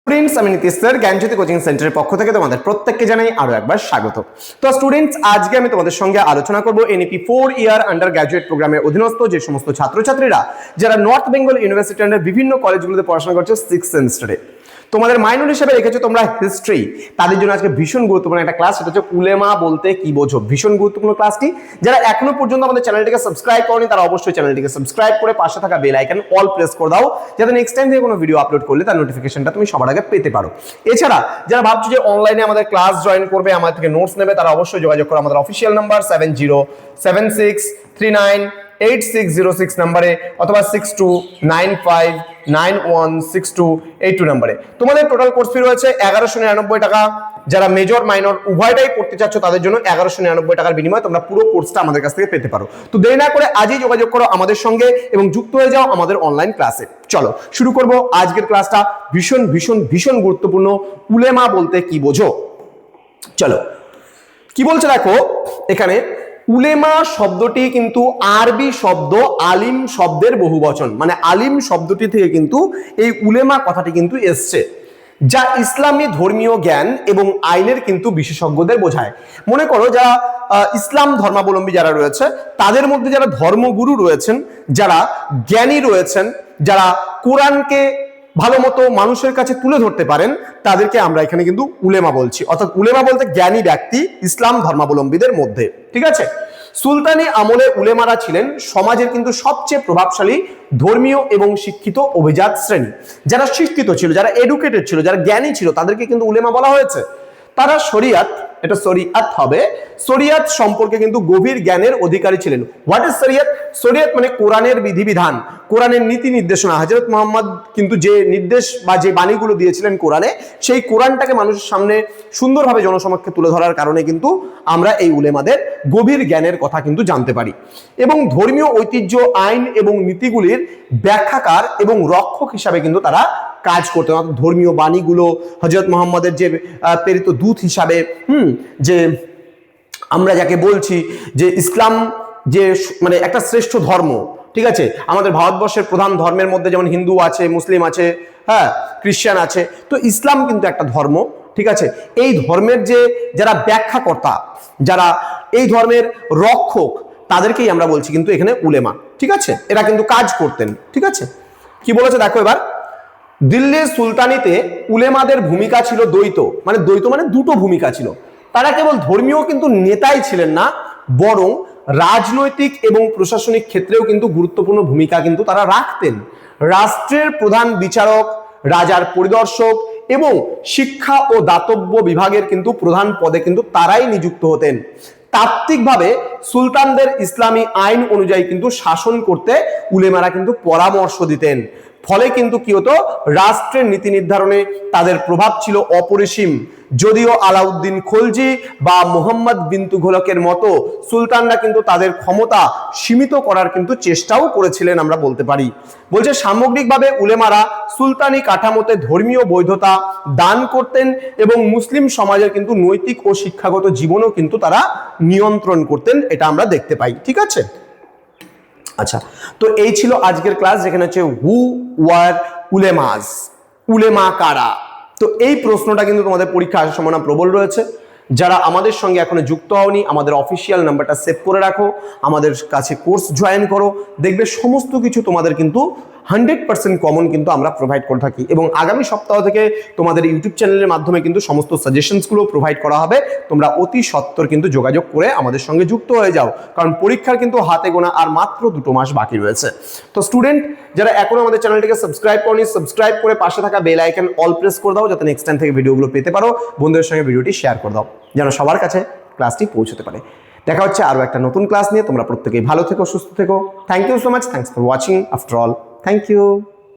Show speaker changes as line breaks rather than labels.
Students, আমি Nitish sir জ্ঞানজ্যোতি coaching সেন্টারের পক্ষ থেকে তোমাদের প্রত্যেককে জানাই আরো একবার স্বাগত। তো স্টুডেন্টস, আজকে আমি তোমাদের সঙ্গে আলোচনা করব এনইপি 4 ইয়ার আন্ডার গ্র্যাজুয়েট প্রোগ্রামের অধীনস্থ যে সমস্ত ছাত্রছাত্রীরা যারা নর্থ বেঙ্গল ইউনিভার্সিটি আন্ডার বিভিন্ন কলেজগুলোতে পড়াশোনা করছো 6th সেমিস্টারে, তোমাদের মাইনর হিসেবে রেখেছো তোমরা হিস্ট্রি, তাদের জন্য আজকে ভীষণ গুরুত্বপূর্ণ একটা ক্লাস, সেটা হচ্ছে উলেমা বলতে কি বোঝো। ভীষণ গুরুত্বপূর্ণ ক্লাসটি, যারা এখনো পর্যন্ত আমাদের চ্যানেলটিকে সাবস্ক্রাইব করনি তারা অবশ্যই চ্যানেলটিকে সাবস্ক্রাইব করে পাশে থাকা বেল আইকন অল প্রেস করে দাও, যাতে নেক্সট টাইম থেকে কোনো ভিডিও আপলোড করলে তার নোটিফিকেশনটা তুমি সবার আগে পেতে পারো। এছাড়া যারা ভাবছো যে অনলাইনে আমাদের ক্লাস জয়েন করবে, আমাদের থেকে নোটস নেবে, তারা অবশ্যই যোগাযোগ করো আমাদের অফিসিয়াল নাম্বার 7076398606 নম্বরে অথবা 6295916282 নম্বরে। তোমাদের টোটাল কোর্স ফি রয়েছে 1199 টাকা। যারা মেজর মাইনর উভয়টাই পড়তে চাচ্ছ তাদের জন্য 1199 টাকার বিনিময়ে তোমরা পুরো কোর্সটা আমাদের কাছ থেকে পেতে পারো। তো দেরি না করে আজই যোগাযোগ করো আমাদের সঙ্গে এবং যুক্ত হয়ে যাও আমাদের অনলাইন ক্লাসে। চলো শুরু করব আজকের ক্লাসটা। ভীষণ ভীষণ ভীষণ গুরুত্বপূর্ণ, উলেমা বলতে কি বোঝো। চলো কি বলছে দেখো এখানে, উলেমা শব্দটি কিন্তু আরবি শব্দ আলিম শব্দের বহুবচন, মানে আলিম শব্দটি থেকে কিন্তু এই উলেমা কথাটি কিন্তু এসছে, যা ইসলামী ধর্মীয় জ্ঞান এবং আইনের কিন্তু বিশেষজ্ঞদের বোঝায়। মনে করো যারা ইসলাম ধর্মাবলম্বী যারা রয়েছে তাদের মধ্যে যারা ধর্মগুরু রয়েছেন, যারা জ্ঞানী রয়েছেন, যারা কোরআনকে ভালো মতো মানুষের কাছে তুলে ধরতে পারেন, তাদেরকে আমরা এখানে কিন্তু উলেমা বলছি। অর্থাৎ উলেমা বলতে জ্ঞানী ব্যক্তি ইসলাম ধর্মাবলম্বীদের মধ্যে, ঠিক আছে। সুলতানি আমলে উলেমারা ছিলেন সমাজের কিন্তু সবচেয়ে প্রভাবশালী ধর্মীয় এবং শিক্ষিত অভিজাত শ্রেণী। যারা শিক্ষিত ছিল, যারা এডুকেটেড ছিল, যারা জ্ঞানী ছিল, তাদেরকে কিন্তু উলেমা বলা হয়েছে। তারা শরিয়াত, এটা শরিয়াত হবে, শরিয়াত সম্পর্কে কিন্তু গভীর জ্ঞানের অধিকারী ছিলেন। হোয়াট ইজ শরিয়াত? শরিয়াত মানে কোরআনের বিধিবিধান, কোরআনের নীতি নির্দেশনা। হযরত মুহাম্মদ কিন্তু যে নির্দেশ বা যে বাণীগুলো দিয়েছিলেন কোরআনে, সেই কোরআনটাকে মানুষের সামনে সুন্দরভাবে জনসমক্ষে তুলে ধরার কারণে কিন্তু আমরা এই উলেমাদের গভীর জ্ঞানের কথা কিন্তু জানতে পারি। এবং ধর্মীয় ঐতিহ্য, আইন এবং নীতিগুলির ব্যাখ্যাকার এবং রক্ষক হিসাবে কিন্তু তারা কাজ করতেন। ধর্মীয় বাণীগুলো হযরত মুহাম্মদের যে প্রেরিত দূত হিসাবে, যে আমরা যাকে বলছি যে ইসলাম যে মানে একটা শ্রেষ্ঠ ধর্ম, ঠিক আছে। আমাদের ভারতবর্ষের প্রধান ধর্মের মধ্যে যেমন হিন্দু আছে, মুসলিম আছে, হ্যাঁ, খ্রিস্টান আছে, তো ইসলাম কিন্তু একটা ধর্ম, ঠিক আছে। এই ধর্মের যে যারা ব্যাখ্যাকর্তা, যারা এই ধর্মের রক্ষক, তাদেরকেই আমরা বলছি কিন্তু এখানে উলেমা, ঠিক আছে। এরা কিন্তু কাজ করতেন, ঠিক আছে। কি বলেছে দেখো এবার, দিল্লির সুলতানিতে উলেমাদের ভূমিকা ছিল দ্বৈত, মানে দ্বৈত মানে দুটো ভূমিকা ছিল। তারা কেবল ধর্মীয় কিন্তু নেতাই ছিলেন না, বরং রাজনৈতিক এবং প্রশাসনিক ক্ষেত্রেও কিন্তু গুরুত্বপূর্ণ ভূমিকা কিন্তু তারা রাখতেন। রাষ্ট্রের প্রধান বিচারক, রাজার পরিদর্শক এবং শিক্ষা ও দাতব্য বিভাগের কিন্তু প্রধান পদে কিন্তু তারাই নিযুক্ত হতেন। তাত্ত্বিকভাবে সুলতানদের ইসলামী আইন অনুযায়ী কিন্তু শাসন করতে উলেমারা কিন্তু পরামর্শ দিতেন। ফলে কিন্তু কি হতো, রাষ্ট্রের নীতি নির্ধারণে তাদের প্রভাব ছিল অপরিসীম। যদিও আলাউদ্দিন খলজি বা মোহাম্মদ বিন তুঘলকের মতো সুলতানরা কিন্তু তাদের ক্ষমতা সীমিত করার কিন্তু চেষ্টাও করেছিলেন, আমরা বলতে পারি। বলছে সামগ্রিকভাবে উলেমারা সুলতানি কাঠামোতে ধর্মীয় বৈধতা দান করতেন এবং মুসলিম সমাজের কিন্তু নৈতিক ও শিক্ষাগত জীবনও কিন্তু তারা নিয়ন্ত্রণ করতেন, এটা আমরা দেখতে পাই, ঠিক আছে। আচ্ছা, তো এই ছিল আজকের ক্লাস, যেখানে হচ্ছে হু ওয়ার উলেমাস, উলেমা কারা। তো এই প্রশ্নটা কিন্তু তোমাদের পরীক্ষা আসার সম্ভাবনা প্রবল রয়েছে। যারা আমাদের সঙ্গে এখনো যুক্ত হওনি, আমাদের অফিসিয়াল নাম্বারটা সেভ করে রাখো, আমাদের কাছে কোর্স জয়েন করো, দেখবে সমস্ত কিছু তোমাদের কিন্তু 100% কমন কিন্তু আমরা প্রোভাইড করে থাকি। এবং আগামী সপ্তাহ থেকে তোমাদের ইউটিউব চ্যানেলের মাধ্যমে কিন্তু সমস্ত সাজেশনসগুলো প্রোভাইড করা হবে। তোমরা অতি সত্বর কিন্তু যোগাযোগ করে আমাদের সঙ্গে যুক্ত হয়ে যাও, কারণ পরীক্ষার কিন্তু হাতে গোনা আর মাত্র 2 মাস বাকি রয়েছে। তো স্টুডেন্ট, যারা এখনো আমাদের চ্যানেলটিকে সাবস্ক্রাইব করনি, সাবস্ক্রাইব করে পাশে থাকা বেল আইকন অল প্রেস করে দাও, যাতে নেক্সট টাইম থেকে ভিডিওগুলো পেতে পারো। বন্ধুদের সঙ্গে ভিডিওটি শেয়ার করে দাও, যেন সবার কাছে ক্লাসটি পৌঁছতে পারে। দেখা হচ্ছে আরো একটা নতুন ক্লাস নিয়ে। তোমরা প্রত্যেকেই ভালো থেকো, সুস্থ থেকো। Thank you so much, thanks for watching after all, thank you.